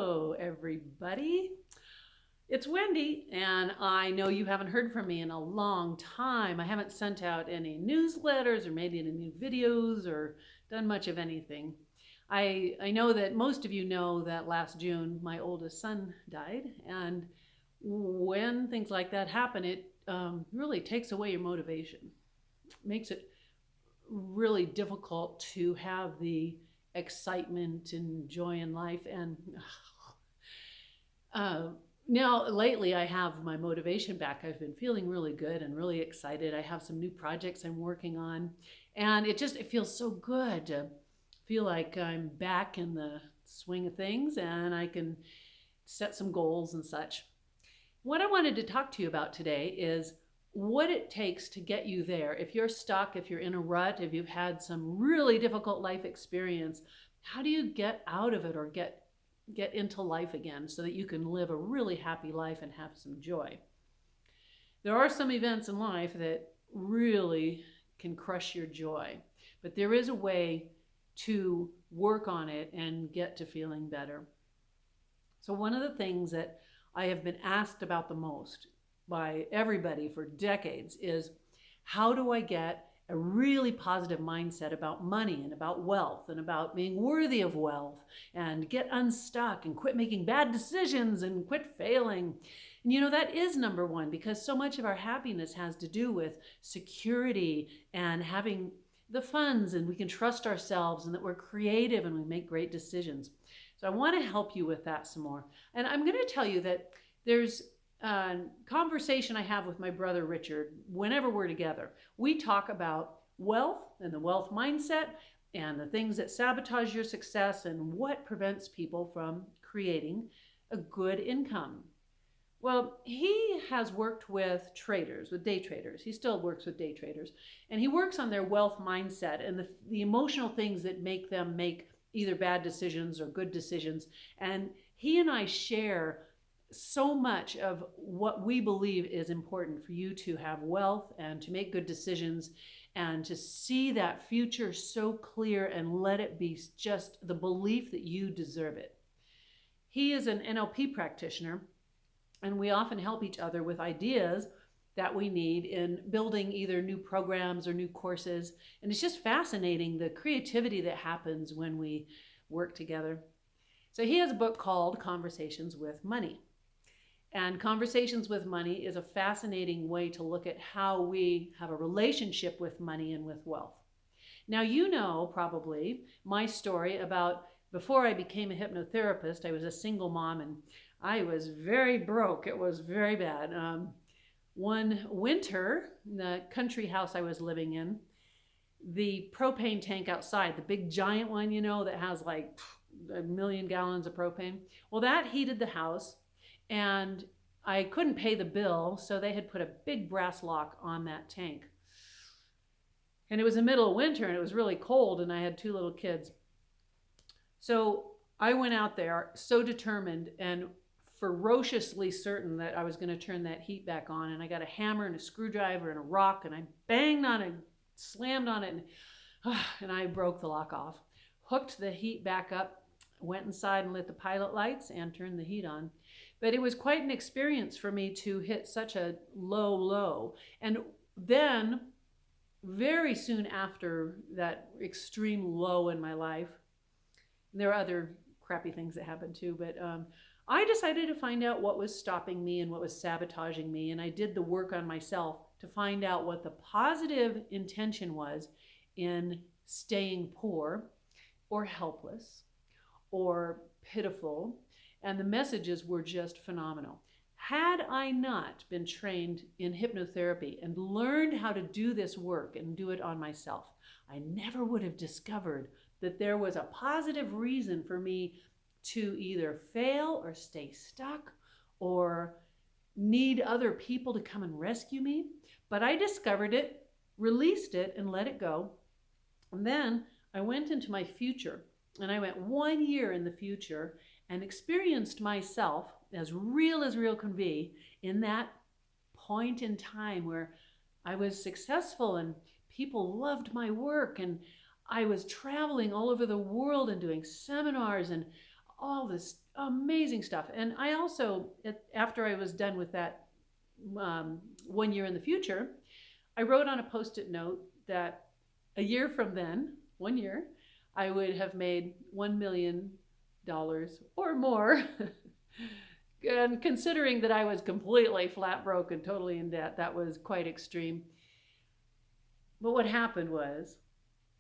Hello, everybody. It's Wendy, and I know you haven't heard from me in a long time. I haven't sent out any newsletters or made any new videos or done much of anything. I know that most of you know that last June my oldest son died, and when things like that happen, it really takes away your motivation. Makes it really difficult to have the excitement and joy in life. And uh, now, lately, I have my motivation back. I've been feeling really good and really excited. I have some new projects I'm working on, and it feels so good to feel like I'm back in the swing of things and I can set some goals and such. What I wanted to talk to you about today is what it takes to get you there. If you're stuck, if you're in a rut, if you've had some really difficult life experience, how do you get out of it or get into life again so that you can live a really happy life and have some joy? There are some events in life that really can crush your joy, but there is a way to work on it and get to feeling better. So one of the things that I have been asked about the most by everybody for decades is, how do I get a really positive mindset about money and about wealth and about being worthy of wealth and get unstuck and quit making bad decisions and quit failing? And you know, that is number one, because so much of our happiness has to do with security and having the funds, and we can trust ourselves and that we're creative and we make great decisions. So I want to help you with that some more. And I'm going to tell you that there's a conversation I have with my brother Richard whenever we're together. We talk about wealth and the wealth mindset and the things that sabotage your success and what prevents people from creating a good income. Well, he has worked with traders, with day traders. He still works with day traders. And he works on their wealth mindset and the emotional things that make them make either bad decisions or good decisions. And he and I share so much of what we believe is important for you to have wealth and to make good decisions and to see that future so clear and let it be just the belief that you deserve it. He is an NLP practitioner, and we often help each other with ideas that we need in building either new programs or new courses. And it's just fascinating, the creativity that happens when we work together. So he has a book called Conversations with Money. And Conversations with Money is a fascinating way to look at how we have a relationship with money and with wealth. Now, you know probably my story about before I became a hypnotherapist. I was a single mom and I was very broke. It was very bad. One winter, in the country house I was living in, the propane tank outside, the big giant one, you know, that has like 1,000,000 gallons of propane. Well, that heated the house, and I couldn't pay the bill, so they had put a big brass lock on that tank. And it was the middle of winter, and it was really cold, and I had 2 little kids. So I went out there so determined and ferociously certain that I was going to turn that heat back on. And I got a hammer and a screwdriver and a rock, and I banged on it, slammed on it, and I broke the lock off. Hooked the heat back up, went inside and lit the pilot lights and turned the heat on. But it was quite an experience for me to hit such a low. And then very soon after that extreme low in my life, and there are other crappy things that happened too, but I decided to find out what was stopping me and what was sabotaging me. And I did the work on myself to find out what the positive intention was in staying poor or helpless or pitiful. And the messages were just phenomenal. Had I not been trained in hypnotherapy and learned how to do this work and do it on myself, I never would have discovered that there was a positive reason for me to either fail or stay stuck or need other people to come and rescue me. But I discovered it, released it, and let it go. And then I went into my future, and I went 1 year in the future and experienced myself as real can be in that point in time where I was successful and people loved my work, and I was traveling all over the world and doing seminars, and all this amazing stuff. And I also, after I was done with that 1 year in the future, I wrote on a Post-it note that a year from then, 1 year, I would have made $1 million or more. And considering that I was completely flat broke and totally in debt, that was quite extreme. But what happened was,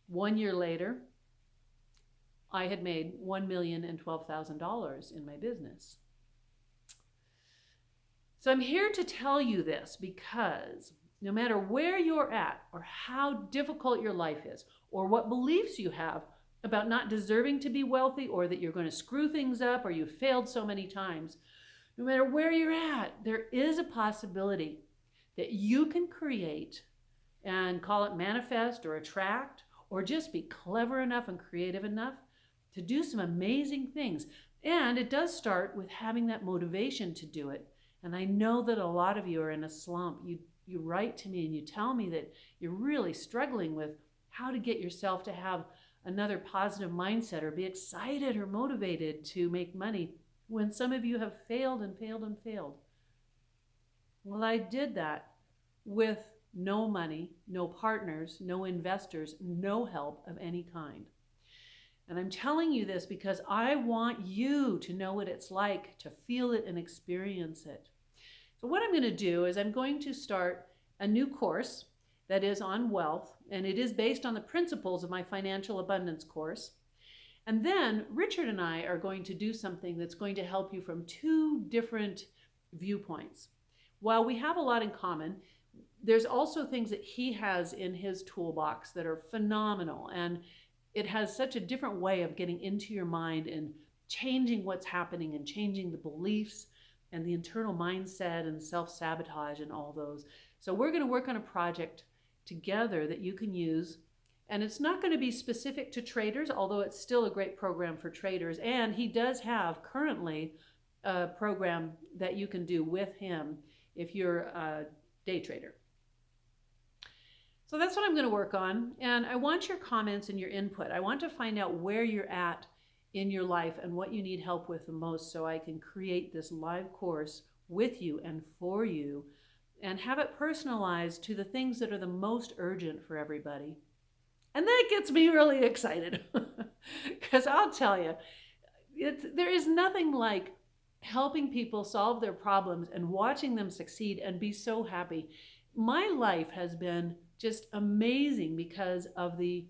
1 year later, I had made $1,012,000 in my business. So I'm here to tell you this because no matter where you're at or how difficult your life is or what beliefs you have about not deserving to be wealthy or that you're going to screw things up or you've failed so many times, no matter where you're at, there is a possibility that you can create and call it manifest or attract or just be clever enough and creative enough to do some amazing things. And it does start with having that motivation to do it. And I know that a lot of you are in a slump. You write to me and you tell me that you're really struggling with how to get yourself to have another positive mindset or be excited or motivated to make money when some of you have failed and failed and failed. Well, I did that with no money, no partners, no investors, no help of any kind. And I'm telling you this because I want you to know what it's like to feel it and experience it. So what I'm going to do is I'm going to start a new course that is on wealth, and it is based on the principles of my financial abundance course. And then Richard and I are going to do something that's going to help you from two different viewpoints. While we have a lot in common, there's also things that he has in his toolbox that are phenomenal. And it has such a different way of getting into your mind and changing what's happening and changing the beliefs and the internal mindset and self-sabotage and all those. So we're going to work on a project together that you can use. And it's not going to be specific to traders, although it's still a great program for traders. And he does have currently a program that you can do with him if you're a day trader. So that's what I'm going to work on. And I want your comments and your input. I want to find out where you're at in your life and what you need help with the most so I can create this live course with you and for you and have it personalized to the things that are the most urgent for everybody. And that gets me really excited because I'll tell you, there is nothing like helping people solve their problems and watching them succeed and be so happy. My life has been just amazing because of the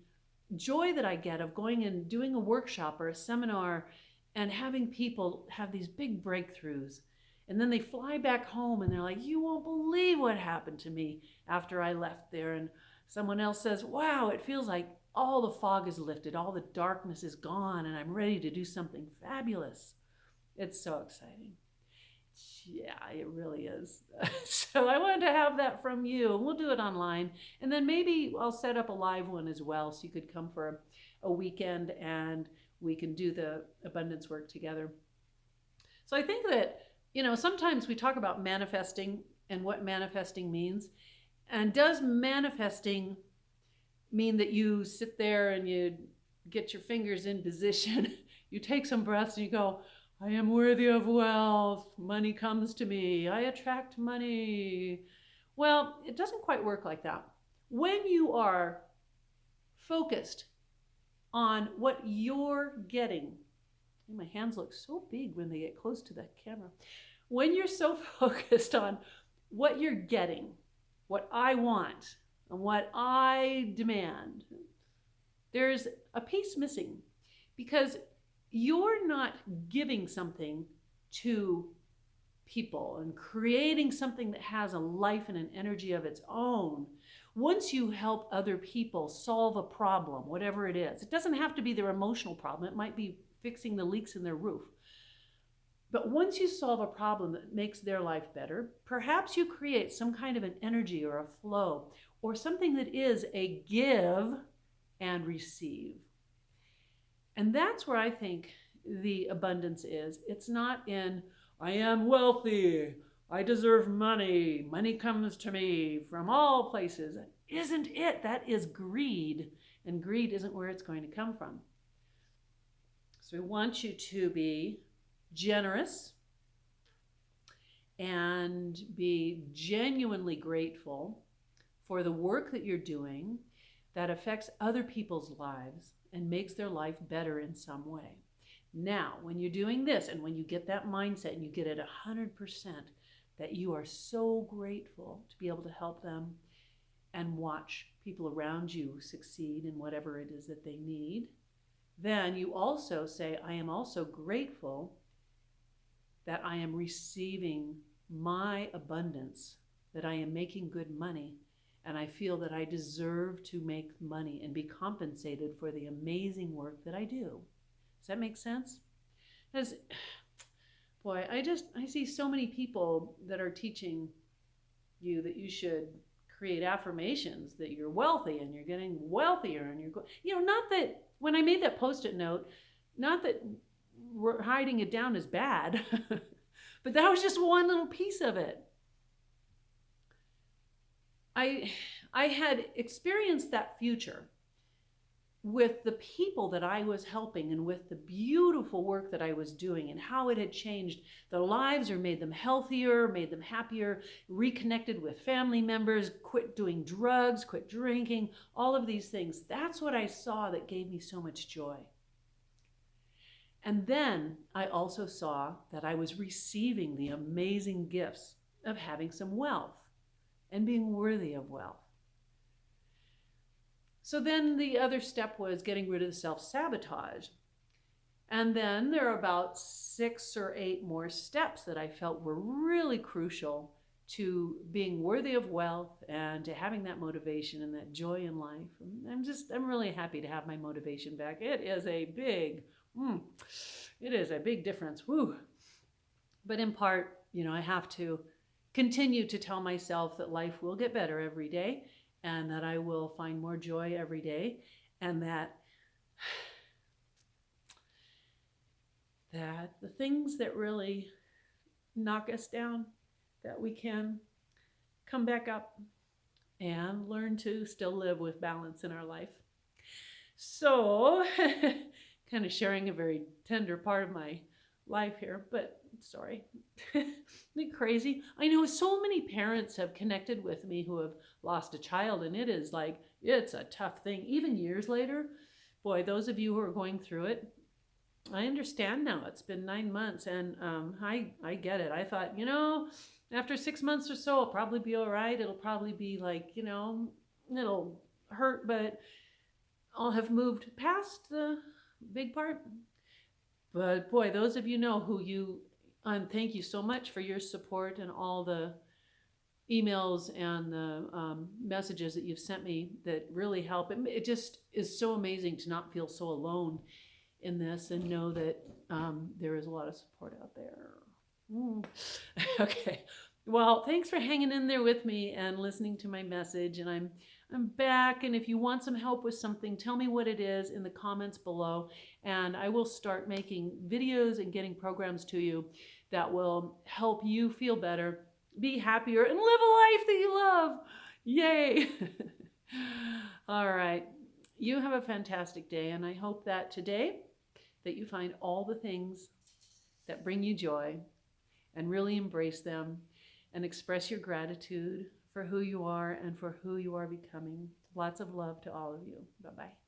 joy that I get of going and doing a workshop or a seminar and having people have these big breakthroughs. And then they fly back home and they're like, you won't believe what happened to me after I left there. And someone else says, wow, it feels like all the fog is lifted, all the darkness is gone, and I'm ready to do something fabulous. It's so exciting. Yeah, it really is. So I wanted to have that from you, and we'll do it online. And then maybe I'll set up a live one as well, so you could come for a weekend and we can do the abundance work together. So I think that, sometimes we talk about manifesting and what manifesting means. And does manifesting mean that you sit there and you get your fingers in position, you take some breaths and you go, I am worthy of wealth, money comes to me, I attract money? Well, it doesn't quite work like that. When you are focused on what you're getting, my hands look so big when they get close to the camera. When you're so focused on what you're getting, what I want, and what I demand, there's a piece missing because you're not giving something to people and creating something that has a life and an energy of its own. Once you help other people solve a problem, whatever it is, it doesn't have to be their emotional problem. It might be fixing the leaks in their roof. But once you solve a problem that makes their life better, perhaps you create some kind of an energy or a flow or something that is a give and receive. And that's where I think the abundance is. It's not in, I am wealthy, I deserve money, money comes to me from all places. Isn't it? That is greed. And greed isn't where it's going to come from. So we want you to be generous and be genuinely grateful for the work that you're doing that affects other people's lives and makes their life better in some way. Now, when you're doing this and when you get that mindset and you get it 100%, that you are so grateful to be able to help them and watch people around you succeed in whatever it is that they need, then you also say, I am also grateful that I am receiving my abundance, that I am making good money, and I feel that I deserve to make money and be compensated for the amazing work that I do. Does that make sense? Because, boy, I see so many people that are teaching you that you should create affirmations that you're wealthy and you're getting wealthier and you're, not that when I made that Post-it note, not that hiding it down is bad, but that was just one little piece of it. I had experienced that future with the people that I was helping and with the beautiful work that I was doing and how it had changed their lives or made them healthier, made them happier, reconnected with family members, quit doing drugs, quit drinking, all of these things. That's what I saw that gave me so much joy. And then I also saw that I was receiving the amazing gifts of having some wealth and being worthy of wealth. So then the other step was getting rid of the self-sabotage. And then there are about 6 or 8 more steps that I felt were really crucial to being worthy of wealth and to having that motivation and that joy in life. And I'm really happy to have my motivation back. It is a big difference. Woo. But in part, I have to continue to tell myself that life will get better every day and that I will find more joy every day, and that the things that really knock us down, that we can come back up and learn to still live with balance in our life. So, kind of sharing a very tender part of my life here, but sorry. Isn't it crazy? I know so many parents have connected with me who have lost a child, and it's a tough thing. Even years later, boy, those of you who are going through it, I understand now. It's been 9 months, and I get it. I thought, after 6 months or so, I'll probably be all right. It'll probably be it'll hurt, but I'll have moved past the big part. But boy, those of you thank you so much for your support and all the emails and the messages that you've sent me that really help. It just is so amazing to not feel so alone in this and know that there is a lot of support out there. Okay. Well, thanks for hanging in there with me and listening to my message. And I'm back. And if you want some help with something, tell me what it is in the comments below. And I will start making videos and getting programs to you that will help you feel better, be happier, and live a life that you love. Yay. All right. You have a fantastic day. And I hope that today that you find all the things that bring you joy and really embrace them and express your gratitude for who you are and for who you are becoming. Lots of love to all of you. Bye-bye.